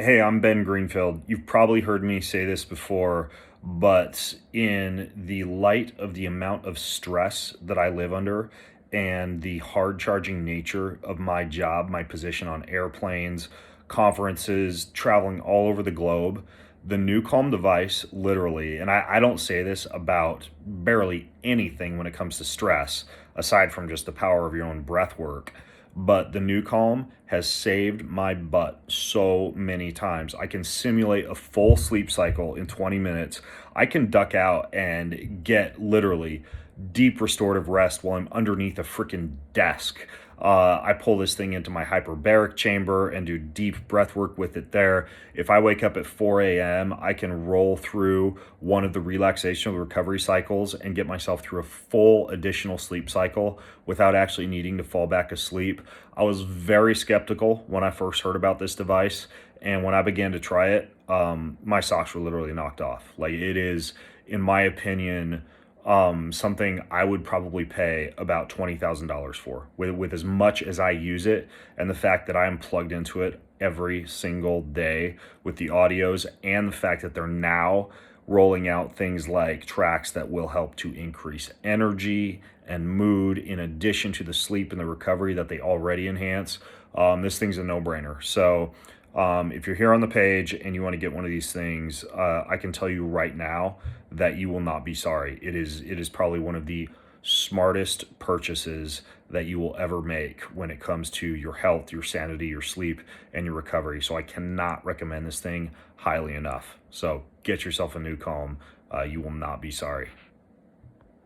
Hey, I'm Ben Greenfield. You've probably heard me say this before, but in the light of the amount of stress that I live under and the hard charging nature of my job, my position on airplanes, conferences, traveling all over the globe, the NuCalm device literally, and I don't say this about barely anything when it comes to stress, aside from just the power of your own breath work, but the NuCalm has saved my butt so many times. I can simulate a full sleep cycle in 20 minutes. I can duck out and get literally deep restorative rest while I'm underneath a freaking desk. I pull this thing into my hyperbaric chamber and do deep breath work with it there. If I wake up at 4 a.m., I can roll through one of the relaxation or recovery cycles and get myself through a full additional sleep cycle without actually needing to fall back asleep. I was very skeptical when I first heard about this device. And when I began to try it, my socks were literally knocked off. Like, it is, in my opinion, something I would probably pay about $20,000 for, with as much as I use it, and the fact that I am plugged into it every single day with the audios, and the fact that they're now rolling out things like tracks that will help to increase energy and mood in addition to the sleep and the recovery that they already enhance. This thing's a no-brainer. So if you're here on the page and you want to get one of these things, I can tell you right now that you will not be sorry. It is probably one of the smartest purchases that you will ever make when it comes to your health, your sanity, your sleep, and your recovery. So I cannot recommend this thing highly enough. So get yourself a NuCalm. You will not be sorry.